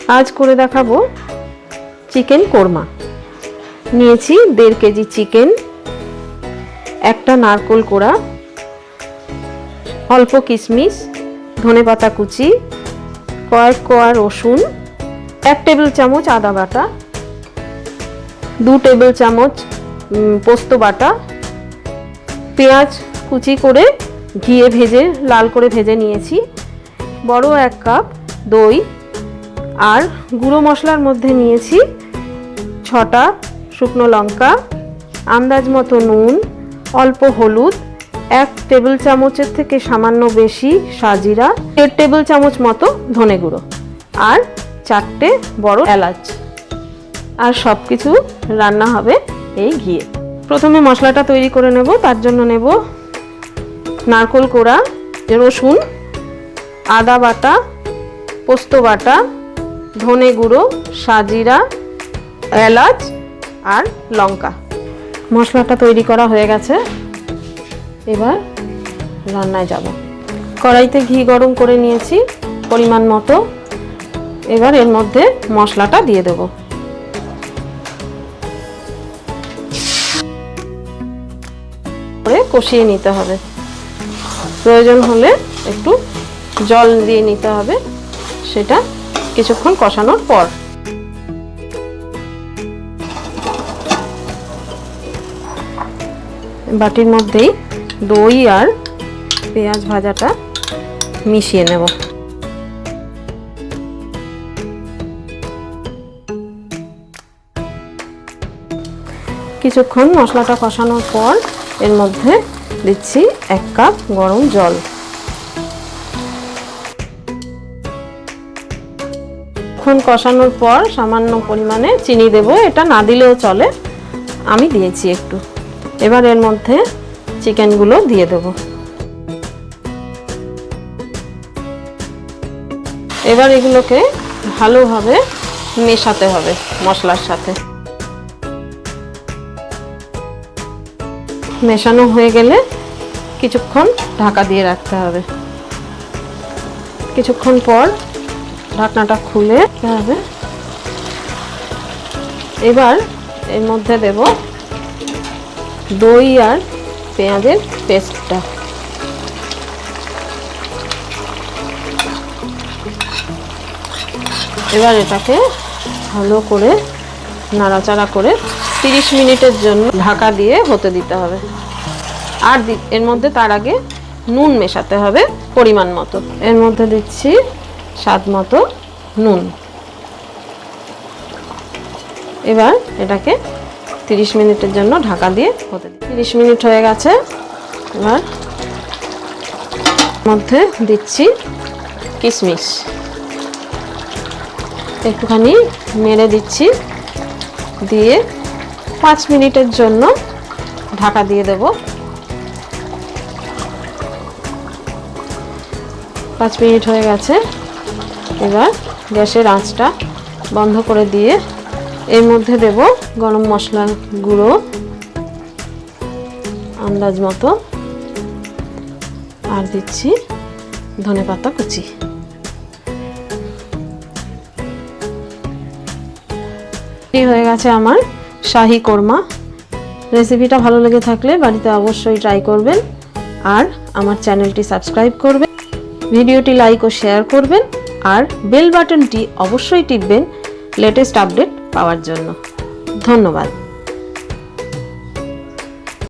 আজ করে দেখাবো চিকেন কোরমা। নিয়েছি 1.5 কেজি চিকেন, একটা নারকেল কোড়া, অল্প কিশমিশ, ধনেপাতা কুচি, কয়েক কোয়া রসুন, 1 টেবিল চামচ আদা বাটা, 2 টেবিল চামচ পোস্ত বাটা, পেঁয়াজ কুচি করে ঘিয়ে ভেজে লাল করে ভেজে নিয়েছি, বড় 1 কাপ দই, আর গুঁড়ো মশলার মধ্যে নিয়েছি 6টা শুকনো লঙ্কা, আন্দাজ মতো নুন, অল্প হলুদ, 1 টেবিল চামচের থেকে সামান্য বেশি সাজিরা, 1 টেবিল চামচ মতো ধনে গুঁড়ো, আর 4টে বড় এলাচ। আর সব কিছু রান্না হবে এই ঘিয়ে। প্রথমে মশলাটা তৈরি করে নেব। তার জন্য নেব নারকেল কোড়া, রসুন, আদা বাটা, পোস্ত বাটা, ধনে গুঁড়ো, সাজিরা, এলাচ আর লঙ্কা। মশলাটা তৈরি করা হয়ে গেছে, এবার রান্নায় যাব। কড়াইতে ঘি গরম করে নিয়েছি পরিমাণ মতো। এবার এর মধ্যে মশলাটা দিয়ে দেব। কষিয়ে নিতে হবে, প্রয়োজন হলে একটু জল দিয়ে নিতে হবে, সেটা কিছুক্ষণ কষানোর পর। বাটির মধ্যেই দই আর পেঁয়াজ ভাজাটা মিশিয়ে নেব। কিছুক্ষণ মশলাটা কষানোর পর এর মধ্যে দিচ্ছি 1 কাপ গরম জল। কিছুক্ষণ কষানোর পর সামান্য পরিমাণে চিনি দেব, এটা না দিলেও চলে, আমি দিয়েছি একটু। এবার এর মধ্যে চিকেনগুলো দিয়ে দেব। এবার এগুলোকে ভালোভাবে মেশাতে হবে মশলার সাথে। মেশানো হয়ে গেলে কিছুক্ষণ ঢাকা দিয়ে রাখতে হবে। কিছুক্ষণ পর ঢাকনাটা খুলে রাখতে হবে। এবার এর মধ্যে দেব দই আর পেঁয়াজের পেস্টটা। এবার এটাকে ভালো করে নাড়াচাড়া করে 30 মিনিটের জন্য ঢাকা দিয়ে হতে দিতে হবে। আর এর মধ্যে তার আগে নুন মেশাতে হবে পরিমাণ মতো। এর মধ্যে দিচ্ছি স্বাদ মতো নুন। এবার এটাকে 30 মিনিটের জন্য ঢাকা দিয়ে হতে দিই। 30 মিনিট হয়ে গেছে। এবার মধ্যে দিচ্ছি কিশমিশ, একটুখানি নেড়ে দিচ্ছি, দিয়ে 5 মিনিটের জন্য ঢাকা দিয়ে দেব। 5 মিনিট হয়ে গেছে। এবার গ্যাসের আঁচটা বন্ধ করে দিয়ে এর মধ্যে দেব গরম মশলার গুঁড়ো আন্দাজ মতো, আর দিচ্ছি ধনেপাতা কুচি। এই হয়ে গেছে আমার শাহী কোরমা। রেসিপিটা ভালো লেগে থাকলে বাড়িতে অবশ্যই ট্রাই করবেন, আর আমার চ্যানেলটি সাবস্ক্রাইব করবেন, ভিডিওটি লাইক ও শেয়ার করবেন, আর বেল বাটনটি অবশ্যই টিপবেন লেটেস্ট আপডেট পাওয়ার জন্য। ধন্যবাদ।